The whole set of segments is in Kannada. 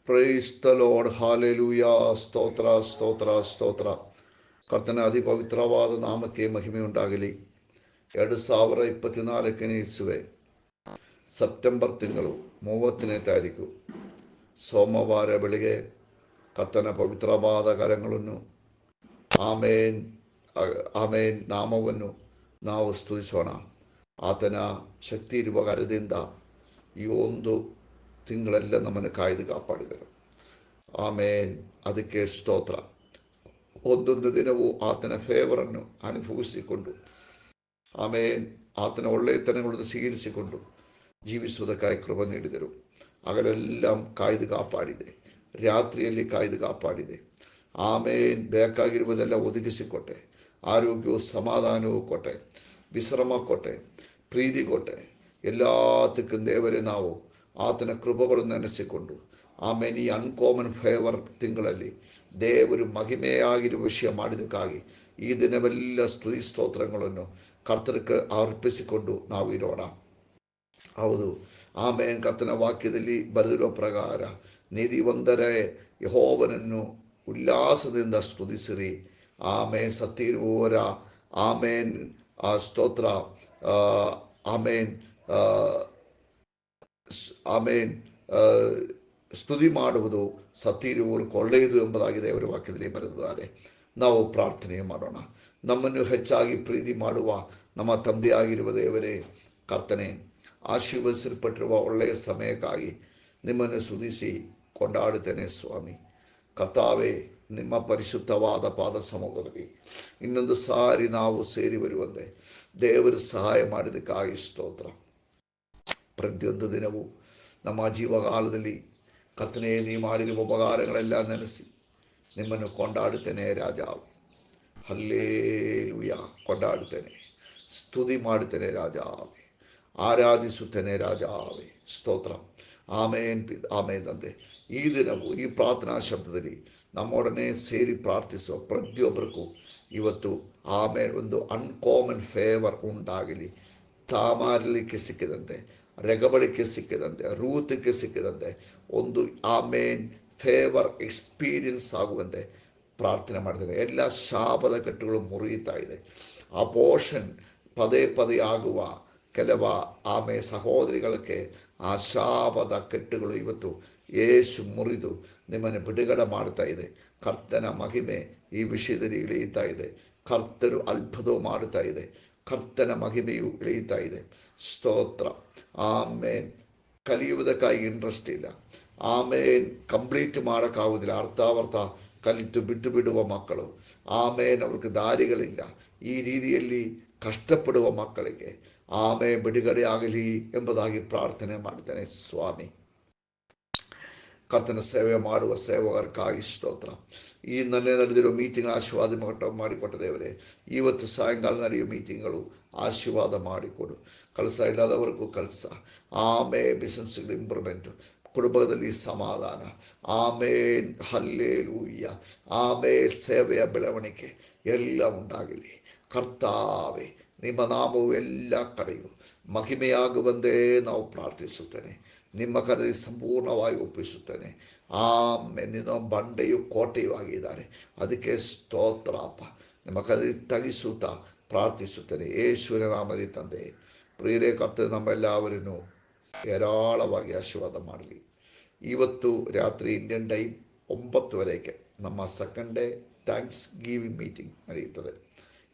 Praise the lord, hallelujah. ಸ್ತೋತ್ರ ಸ್ತೋತ್ರ ಸ್ತೋತ್ರ. ಕರ್ತನ ಅತಿ ಪವಿತ್ರವಾದ ನಾಮಕ್ಕೆ ಮಹಿಮೆಯುಂಟಾಗಲಿ. 2024 ಇಸುವೆ ಸೆಪ್ಟೆಂಬರ್ ತಿಂಗಳು 30ನೇ ತಾರೀಕು ಸೋಮವಾರ ಬೆಳಿಗ್ಗೆ ಕರ್ತನ ಪವಿತ್ರವಾದ ಕರಗಳನ್ನು ಆಮೇನ್ ಆಮೇನ್ ನಾಮವನ್ನು ನಾವು ಸ್ತುತಿಸೋಣ. ಆತನ ಶಕ್ತಿ ಇರುವ ಕರದಿಂದ ಈ ಒಂದು ತಿಂಗಳೆಲ್ಲ ನಮ್ಮನ್ನು ಕಾಯ್ದು ಕಾಪಾಡಿದರು. ಆಮೇನ್, ಅದಕ್ಕೆ ಸ್ತೋತ್ರ. ಒಂದೊಂದು ದಿನವೂ ಆತನ ಫೇವರನ್ನು ಅನುಭವಿಸಿಕೊಂಡು ಆಮೇನ್ ಆತನ ಒಳ್ಳೆಯತನಗಳನ್ನು ಸ್ವೀಕರಿಸಿಕೊಂಡು ಜೀವಿಸುವುದಕ್ಕಾಗಿ ಕೃಪೆ ನೀಡಿದರು. ಹಗಲೆല്ലാം ಕಾಯ್ದು ಕಾಪಾಡಿದೆ, ರಾತ್ರಿಯಲ್ಲಿ ಕಾಯ್ದು ಕಾಪಾಡಿದೆ. ಆಮೇನ್, ಬೇಕಾಗಿರುವುದೆಲ್ಲ ಒದಗಿಸಿಕೊಟ್ಟೆ. ಆರೋಗ್ಯವು ಸಮಾಧಾನವೂ ಕೊಟ್ಟೆ, ವಿಶ್ರಮ ಕೊಟ್ಟೆ, ಪ್ರೀತಿ ಕೊಟ್ಟೆ. ಎಲ್ಲದಕ್ಕೂ ದೇವರೇ ನಾವು ಆತನ ಕೃಪೆಗಳನ್ನು ನೆನೆಸಿಕೊಂಡು ಆಮೇಲೆ ಈ ಅನ್ಕಾಮನ್ ಫೇವರ್ ತಿಂಗಳಲ್ಲಿ ದೇವರು ಮಹಿಮೆಯಾಗಿರುವ ವಿಷಯ ಮಾಡಿದಕ್ಕಾಗಿ ಈ ದಿನವೆಲ್ಲ ಸ್ತುತಿ ಸ್ತೋತ್ರಗಳನ್ನು ಕರ್ತನಕ್ಕೆ ಅರ್ಪಿಸಿಕೊಂಡು ನಾವು ಇರೋಣ. ಹೌದು, ಆಮೇಲೆ ಕರ್ತನ ವಾಕ್ಯದಲ್ಲಿ ಬರೆದಿರೋ ಪ್ರಕಾರ ನೀತಿವಂತರೇ ಯೆಹೋವನನ್ನು ಉಲ್ಲಾಸದಿಂದ ಸ್ತುತಿಸಿರಿ. ಆಮೇನ್, ಸತ್ತಿರುವವರ ಆಮೇನ್ ಸ್ತೋತ್ರ, ಆಮೇನ್ ಆಮೇನ್ ಸ್ತುತಿ ಮಾಡುವುದು ಸತ್ತಿರುವವರಿಗೆ ಒಳ್ಳೆಯದು ಎಂಬುದಾಗಿ ದೇವರ ವಾಕ್ಯದಲ್ಲಿ ಬರೆದಿದ್ದಾರೆ. ನಾವು ಪ್ರಾರ್ಥನೆ ಮಾಡೋಣ. ನಮ್ಮನ್ನು ಹೆಚ್ಚಾಗಿ ಪ್ರೀತಿ ಮಾಡುವ ನಮ್ಮ ತಂದೆಯಾಗಿರುವ ದೇವರೇ, ಕರ್ತನೆ, ಆಶೀರ್ವದಿಸಲ್ಪಟ್ಟಿರುವ ಒಳ್ಳೆಯ ಸಮಯಕ್ಕಾಗಿ ನಿಮ್ಮನ್ನು ಸ್ತುತಿಸಿ ಕೊಂಡಾಡುತ್ತೇನೆ ಸ್ವಾಮಿ. ಕರ್ತಾವೇ, ನಿಮ್ಮ ಪರಿಶುದ್ಧವಾದ ಪಾದ ಸಮ್ಮುಖದಲ್ಲಿ ಇನ್ನೊಂದು ಸಾರಿ ನಾವು ಸೇರಿ ಬರುವಂತೆ ದೇವರು ಸಹಾಯ ಮಾಡಿದಕ್ಕಾಗಿ ಸ್ತೋತ್ರ. ಪ್ರತಿಯೊಂದು ದಿನವೂ ನಮ್ಮ ಜೀವಕಾಲದಲ್ಲಿ ಕರ್ತನೇ, ನೀ ಮಾಡಿರುವ ಉಪಕಾರಗಳೆಲ್ಲ ನೆನೆಸಿ ನಿಮ್ಮನ್ನು ಕೊಂಡಾಡುತ್ತೇನೆ ರಾಜಾವೆ. ಹಲ್ಲೇಲೂಯಾ, ಕೊಂಡಾಡುತ್ತೇನೆ, ಸ್ತುತಿ ಮಾಡುತ್ತೇನೆ ರಾಜಾವೆ, ಆರಾಧಿಸುತ್ತೇನೆ ರಾಜಾವೆ. ಸ್ತೋತ್ರ. ಆಮೇನ್ ಆಮೇನ್ ತಂದೆ. ಈ ದಿನವೂ ಈ ಪ್ರಾರ್ಥನಾ ಶಬ್ದದಲ್ಲಿ ನಮ್ಮೊಡನೆ ಸೇರಿ ಪ್ರಾರ್ಥಿಸುವ ಪ್ರತಿಯೊಬ್ಬರಿಗೂ ಇವತ್ತು ಆಮೇಲೆ ಒಂದು ಅನ್ಕಾಮನ್ ಫೇವರ್ ಉಂಟಾಗಲಿ. ತಾಮಾರಲಿಕ್ಕೆ ಸಿಕ್ಕಿದಂತೆ, ರೆಗಬಳಿಕೆ ಸಿಕ್ಕಿದಂತೆ, ರೂತಿಗೆ ಸಿಕ್ಕಿದಂತೆ ಒಂದು ಆಮೇನ್ ಫೇವರ್ ಎಕ್ಸ್ಪೀರಿಯನ್ಸ್ ಆಗುವಂತೆ ಪ್ರಾರ್ಥನೆ ಮಾಡ್ತೇನೆ. ಎಲ್ಲ ಶಾಪದ ಕಟ್ಟುಗಳು ಮುರಿಯುತ್ತಾ ಇದೆ. ಅಪೋಷನ್ ಪದೇ ಪದೇ ಆಗುವ ಕೆಲವ ಸಹೋದರಿಗಳಿಗೆ ಆ ಶಾಪದ ಕಟ್ಟುಗಳು ಇವತ್ತು ಯೇಸು ಮುರಿದು ನಿಮ್ಮನ್ನು ಬಿಡುಗಡೆ ಮಾಡ್ತಾ ಇದೆ. ಕರ್ತನ ಮಹಿಮೆ ಈ ವಿಷಯದಲ್ಲಿ ಇಳಿಯುತ್ತಾ ಇದೆ. ಕರ್ತರು ಅದ್ಭುತ ಮಾಡುತ್ತಾ ಇದೆ. ಕರ್ತನ ಮಹಿಮೆಯು ಇಳಿಯುತ್ತಾ ಇದೆ. ಸ್ತೋತ್ರ. ಆಮೇನ್. ಕಲಿಯುವುದಕ್ಕಾಗಿ ಇಂಟ್ರೆಸ್ಟ್ ಇಲ್ಲ. ಆಮೇನ್, ಕಂಪ್ಲೀಟ್ ಮಾಡೋಕ್ಕಾಗುವುದಿಲ್ಲ. ಅರ್ಥ ಕಲಿತು ಬಿಟ್ಟು ಬಿಡುವ ಮಕ್ಕಳು. ಆಮೇನ್, ಅವ್ರಿಗೆ ದಾರಿಗಳಿಲ್ಲ. ಈ ರೀತಿಯಲ್ಲಿ ಕಷ್ಟಪಡುವ ಮಕ್ಕಳಿಗೆ ಬಿಡುಗಡೆ ಆಗಲಿ ಎಂಬುದಾಗಿ ಪ್ರಾರ್ಥನೆ ಮಾಡ್ತೇನೆ ಸ್ವಾಮಿ. ಕರ್ತನ ಸೇವೆ ಮಾಡುವ ಸೇವಕರಿಗಾಗಿ ಸ್ತೋತ್ರ. ಈ ನನ್ನೇ ನಡೆದಿರೋ ಮೀಟಿಂಗ್ ಆಶೀರ್ವಾದ ಮಾಡಿಕೊಟ್ಟ ದೇವರೇ, ಇವತ್ತು ಸಾಯಂಕಾಲ ನಡೆಯುವ ಮೀಟಿಂಗ್ಗಳು ಆಶೀರ್ವಾದ ಮಾಡಿಕೊಡು. ಕೆಲಸ ಇಲ್ಲದವರೆಗೂ ಕೆಲಸ, ಬಿಸ್ನೆಸ್ಗಳು ಇಂಪ್ರೂವ್ಮೆಂಟು, ಕುಟುಂಬದಲ್ಲಿ ಸಮಾಧಾನ, ಹಲ್ಲೇಲೂಯ್ಯ, ಸೇವೆಯ ಬೆಳವಣಿಗೆ ಎಲ್ಲ ಉಂಟಾಗಲಿ. ಕರ್ತಾವೆ, ನಿಮ್ಮ ನಾಮವು ಎಲ್ಲ ಕಡೆಯೂ ಮಹಿಮೆಯಾಗುವಂದೇ ನಾವು ಪ್ರಾರ್ಥಿಸುತ್ತೇನೆ. ನಿಮ್ಮ ಕರೆಗೆ ಸಂಪೂರ್ಣವಾಗಿ ಒಪ್ಪಿಸುತ್ತೇನೆ. ನಿನ್ನ ಬಂಡೆಯು ಕೋಟೆಯೂ ಆಗಿದ್ದಾರೆ. ಅದಕ್ಕೆ ಸ್ತೋತ್ರಪ್ಪ. ನಿಮ್ಮ ಕರೆ ತಗಿಸುತ್ತಾ ಪ್ರಾರ್ಥಿಸುತ್ತೇನೆ ಯೇಸುವಿನ ನಾಮದಲ್ಲಿ ತಂದೆ. ಪ್ರಿಯರೇ, ಕರ್ತನೆ ನಮ್ಮೆಲ್ಲವರನ್ನು ಹೇರಾಳವಾಗಿ ಆಶೀರ್ವಾದ ಮಾಡಲಿ. ಇವತ್ತು ರಾತ್ರಿ ಇಂಡಿಯನ್ ಟೈಮ್ 9 ನಮ್ಮ second day thanks giving meeting ನಡೆಯುತ್ತದೆ.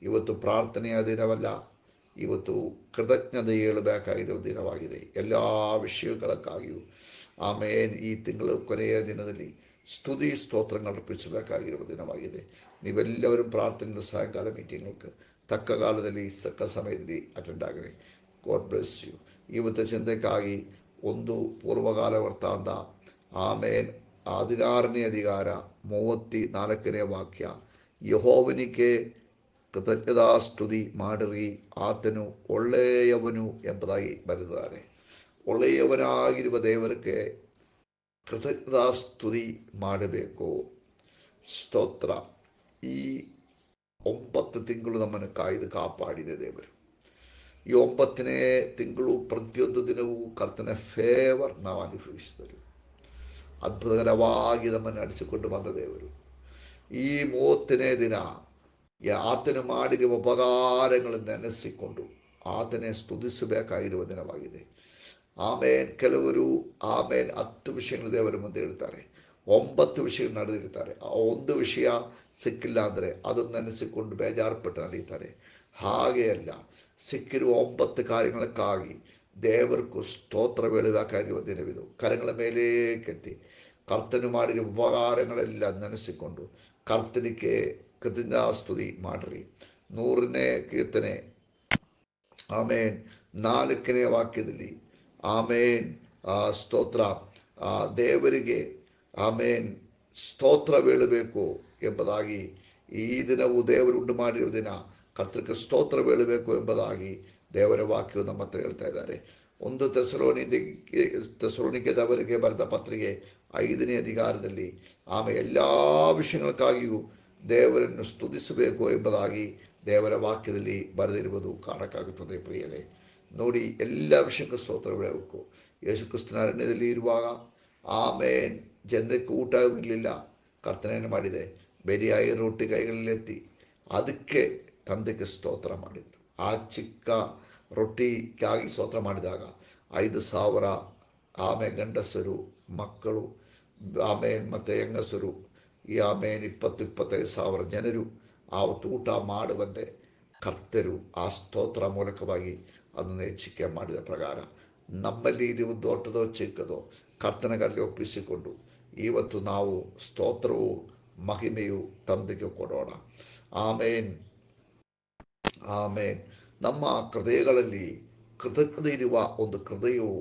ಇವತ್ತು ಪ್ರಾರ್ಥನೆಯ ದಿನವಲ್ಲ, ಇವತ್ತು ಕೃತಜ್ಞತೆ ಹೇಳಬೇಕಾಗಿರುವ ದಿನವಾಗಿದೆ. ಎಲ್ಲ ವಿಷಯಗಳಕ್ಕಾಗಿಯೂ ಈ ತಿಂಗಳ ಕೊನೆಯ ದಿನದಲ್ಲಿ ಸ್ತುತಿ ಸ್ತೋತ್ರങ്ങൾ ಅರ್ಪಿಸಬೇಕಾಗಿರುವ ದಿನವಾಗಿದೆ. ನೀವೆಲ್ಲರೂ ಪ್ರಾರ್ಥನೆಯಿಂದ ಸಾಯಂಕಾಲ ಮೀಟಿಂಗ್ಗೆ ತಕ್ಕ ಕಾಲದಲ್ಲಿ ತಕ್ಕ ಸಮಯದಲ್ಲಿ ಅಟೆಂಡ್ ಆಗಲಿ. God bless you. ಇವತ್ತು ಚಿಂತೆಗಾಗಿ ಒಂದು ಪೂರ್ವಕಾಲ ವೃತ್ತಾಂತ 16ನೇ ಅಧಿಕಾರ 34ನೇ ವಾಕ್ಯ. ಯೆಹೋವನಿಗೆ ಕೃತಜ್ಞತಾ ಸ್ತುತಿ ಮಾಡಿರಿ, ಆತನು ಒಳ್ಳೆಯವನು ಎಂಬುದಾಗಿ ಬರೆದಿದ್ದಾರೆ. ಒಳ್ಳೆಯವನಾಗಿರುವ ದೇವರಿಗೆ ಕೃತಜ್ಞತಾ ಸ್ತುತಿ ಮಾಡಬೇಕು. ಸ್ತೋತ್ರ. ಈ 9 ತಿಂಗಳು ನಮ್ಮನ್ನು ಕಾಯ್ದು ಕಾಪಾಡಿದೆ ದೇವರು. ಈ 9ನೇ ತಿಂಗಳು ಪ್ರತಿಯೊಂದು ದಿನವೂ ಕರ್ತನ ಫೇವರ್ ನಾವು ಅನುಭವಿಸಿದರು. ಅದ್ಭುತಕರವಾಗಿ ನಮ್ಮನ್ನು ನಡೆಸಿಕೊಂಡು ಬಂದ ದೇವರು. ಈ 30ನೇ ದಿನ ಆತನು ಮಾಡಿರುವ ಉಪಕಾರಗಳನ್ನು ನೆನೆಸಿಕೊಂಡು ಆತನೇ ಸ್ತುತಿಸಬೇಕಾಗಿರುವ ದಿನವಾಗಿದೆ. ಆಮೇನ್. ಕೆಲವರು 10 ವಿಷಯಗಳು ದೇವರ ಮುಂದೆ ಇಡ್ತಾರೆ, 9 ವಿಷಯಗಳು ನಡೆದಿರ್ತಾರೆ. ಆ ಒಂದು ವಿಷಯ ಸಿಕ್ಕಿಲ್ಲ ಅಂದರೆ ಅದನ್ನು ನೆನೆಸಿಕೊಂಡು ಬೇಜಾರುಪಟ್ಟು ನಡೀತಾರೆ. ಹಾಗೆ ಅಲ್ಲ, ಸಿಕ್ಕಿರುವ 9 ಕಾರ್ಯಗಳಕ್ಕಾಗಿ ದೇವರಿಗೂ ಸ್ತೋತ್ರ ಹೇಳಬೇಕಾಗಿರುವ ದಿನವಿದು. ಕರಗಳ ಮೇಲೆ ಕೆತ್ತಿ ಕರ್ತನು ಮಾಡಿರುವ ಉಪಕಾರಗಳೆಲ್ಲ ನೆನೆಸಿಕೊಂಡು ಕರ್ತನಿಗೆ ಕೃತಜ್ಞತಾಸ್ತುತಿ ಮಾಡ್ರಿ. 100ನೇ ಕೀರ್ತನೆ 4ನೇ ವಾಕ್ಯದಲ್ಲಿ ಸ್ತೋತ್ರ, ದೇವರಿಗೆ ಸ್ತೋತ್ರ ಹೇಳಬೇಕು ಎಂಬುದಾಗಿ, ಈ ದಿನವು ದೇವರು ಉಂಟು ಮಾಡಿರುವ ದಿನ, ಕರ್ತನಿಗೆ ಸ್ತೋತ್ರ ಹೇಳಬೇಕು ಎಂಬುದಾಗಿ ದೇವರ ವಾಕ್ಯವು ನಮ್ಮ ಹತ್ರ ಹೇಳ್ತಾ ಇದ್ದಾರೆ. 1 ತೆಸಲೋನಿಕೆದವರಿಗೆ ಬರೆದ ಪತ್ರಿಕೆ 5ನೇ ಅಧಿಕಾರದಲ್ಲಿ ಎಲ್ಲ ವಿಷಯಗಳಕ್ಕಾಗಿಯೂ ದೇವರನ್ನು ಸ್ತುತಿಸಬೇಕು ಎಂಬುದಾಗಿ ದೇವರ ವಾಕ್ಯದಲ್ಲಿ ಬರೆದಿರುವುದು ಕಾಣಕ್ಕಾಗುತ್ತದೆ. ಪ್ರಿಯರೇ, ನೋಡಿ, ಎಲ್ಲ ವಿಷಯಕ್ಕೂ ಸ್ತೋತ್ರ ಹೇಳಬೇಕು. ಯೇಸು ಕ್ರಿಸ್ತನ ಅರಣ್ಯದಲ್ಲಿ ಇರುವಾಗ ಜನರಿಗೆ ಊಟ ಇರಲಿಲ್ಲ. ಕರ್ತನೇನು ಮಾಡಿದೆ? ಬೆರಿಯಾಗಿ ರೊಟ್ಟಿ ಕೈಗಳಲ್ಲೆತ್ತಿ ಅದಕ್ಕೆ ತಂದೆಗೆ ಸ್ತೋತ್ರ ಮಾಡಿದರು. ಆ ಚಿಕ್ಕ ರೊಟ್ಟಿಗಾಗಿ ಸ್ತೋತ್ರ ಮಾಡಿದಾಗ 5,000 ಗಂಡಸರು, ಮಕ್ಕಳು, ಮತ್ತು ಹೆಂಗಸರು, 20-25,000 ಜನರು ಆವತ್ತು ಊಟ ಮಾಡುವಂತೆ ಕರ್ತರು ಆ ಸ್ತೋತ್ರ ಮೂಲಕವಾಗಿ ಅದನ್ನು ಹೆಚ್ಚಿಕೆ ಮಾಡಿದ ಪ್ರಕಾರ ನಮ್ಮಲ್ಲಿ ಇರುವ ದೊಡ್ಡದೋ ಚಿಕ್ಕದೋ ಕರ್ತನಿಗಲ್ಲಿ ಒಪ್ಪಿಸಿಕೊಂಡು ಇವತ್ತು ನಾವು ಸ್ತೋತ್ರವು ಮಹಿಮೆಯು ತಂದೆಗೆ ಕೊಡೋಣ. ಆಮೇನ್, ಆಮೇನ್. ನಮ್ಮ ಹೃದಯಗಳಲ್ಲಿ ಕೃತಜ್ಞತೆ ಇರುವ ಒಂದು ಹೃದಯವು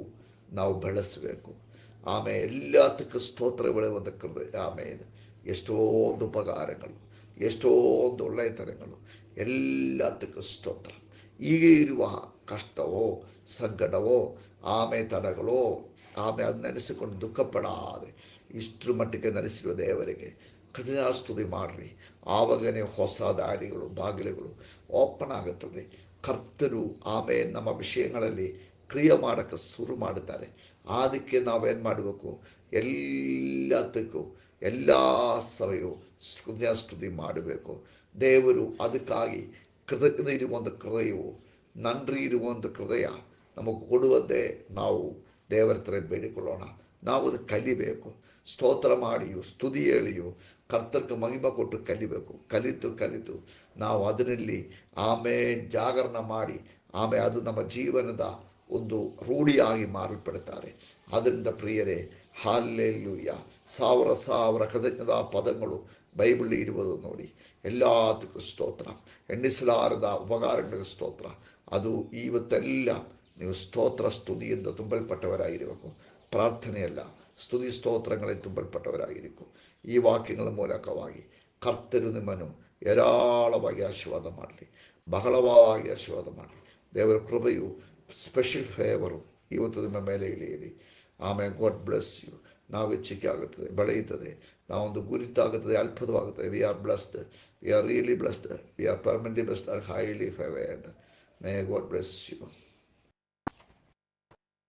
ನಾವು ಬೆಳೆಸಬೇಕು. ಎಲ್ಲದಕ್ಕೂ ಸ್ತೋತ್ರ ಬೆಳೆಯುವಂಥ ಹೃದಯ. ಎಷ್ಟೊಂದು ಉಪಕಾರಗಳು, ಎಷ್ಟೊಂದು ಒಳ್ಳೆಯತನಗಳು, ಎಲ್ಲದಕ್ಕೂ ಸ್ತೋತ್ರ. ಹೀಗೆ ಇರುವ ಕಷ್ಟವೋ ಸಂಕಟವೋ ತಡಗಳೋ ಅದು ನೆನೆಸಿಕೊಂಡು ದುಃಖಪಡಾದೆ ಇಷ್ಟರ ಮಟ್ಟಿಗೆ ನಡೆಸಿರುವ ದೇವರಿಗೆ ಕೃತಜ್ಞತಾಸ್ತುತಿ ಮಾಡ್ರಿ. ಆವಾಗನೇ ಹೊಸ ದಾರಿಗಳು, ಬಾಗಿಲುಗಳು ಓಪನ್ ಆಗುತ್ತದೆ. ಕರ್ತರು ನಮ್ಮ ವಿಷಯಗಳಲ್ಲಿ ಕ್ರಿಯೆ ಮಾಡೋಕ್ಕೆ ಶುರು ಮಾಡುತ್ತಾರೆ. ಅದಕ್ಕೆ ನಾವೇನು ಮಾಡಬೇಕು? ಎಲ್ಲದಕ್ಕೂ ಎಲ್ಲ ಸಮಯವೂ ಕೃತಜ್ಞತಾಸ್ತುತಿ ಮಾಡಬೇಕು. ದೇವರು ಅದಕ್ಕಾಗಿ ಕೃತಜ್ಞತೆ ಇರುವ ಒಂದು ಹೃದಯವು, ನನ್ರಿ ಇರುವ ಒಂದು ಹೃದಯ ನಮಗೆ ಕೊಡುವಂತೆ ನಾವು ದೇವರ ಹತ್ರ ಬೇಡಿಕೊಳ್ಳೋಣ. ನಾವು ಅದು ಕಲಿಬೇಕು. ಸ್ತೋತ್ರ ಮಾಡಿಯೂ ಸ್ತುತಿ ಹೇಳಿಯೂ ಕರ್ತರ್ಗೆ ಮಹಿಮೆ ಕೊಟ್ಟು ಕಲಿಬೇಕು. ಕಲಿತು ನಾವು ಅದರಲ್ಲಿ ಜಾಗರಣ ಮಾಡಿ ಅದು ನಮ್ಮ ಜೀವನದ ಒಂದು ರೂಢಿಯಾಗಿ ಮಾರಲ್ಪಡುತ್ತಾರೆ. ಅದರಿಂದ ಪ್ರಿಯರೇ, ಹಲ್ಲೆಲೂಯ, 1000 ಕೃತಜ್ಞತಾ ಪದಗಳು ಬೈಬಲ್ ಇರುವುದು ನೋಡಿ. ಎಲ್ಲದಕ್ಕೂ ಸ್ತೋತ್ರ, ಎಣ್ಣಿಸಲಾರದ ಉಪಕಾರಗಳಿಗೆ ಸ್ತೋತ್ರ. ಅದು ಇವತ್ತೆಲ್ಲ ನೀವು ಸ್ತೋತ್ರ ಸ್ತುತಿಯಿಂದ ತುಂಬಲ್ಪಟ್ಟವರಾಗಿರಬೇಕು. ಪ್ರಾರ್ಥನೆಯಲ್ಲ, ಸ್ತುತಿ ಸ್ತೋತ್ರಗಳಲ್ಲಿ ತುಂಬಲ್ಪಟ್ಟವರಾಗಿರಬೇಕು. ಈ ವಾಕ್ಯಗಳ ಮೂಲಕವಾಗಿ ಕರ್ತರು ನಿಮ್ಮನ್ನು ಏರಾಳವಾಗಿ ಆಶೀರ್ವಾದ ಮಾಡಲಿ, ಬಹಳವಾಗಿ ಆಶೀರ್ವಾದ ಮಾಡಲಿ. ದೇವರ ಕೃಪೆಯು, ಸ್ಪೆಷಲ್ ಫೇವರು ಇವತ್ತು ನಿಮ್ಮ ಮೇಲೆ ಇಳಿಯಲಿ. God bless you. ನಾವು ಹೆಚ್ಚಿಗೆ ಆಗುತ್ತದೆ, ಬೆಳೆಯುತ್ತದೆ. ನಾವೊಂದು ಗುರಿತಾಗುತ್ತದೆ, ಅದ್ಭುತವಾಗುತ್ತದೆ. We are blessed, we are really blessed, we are permanently blessed, are highly favoured. May God bless you.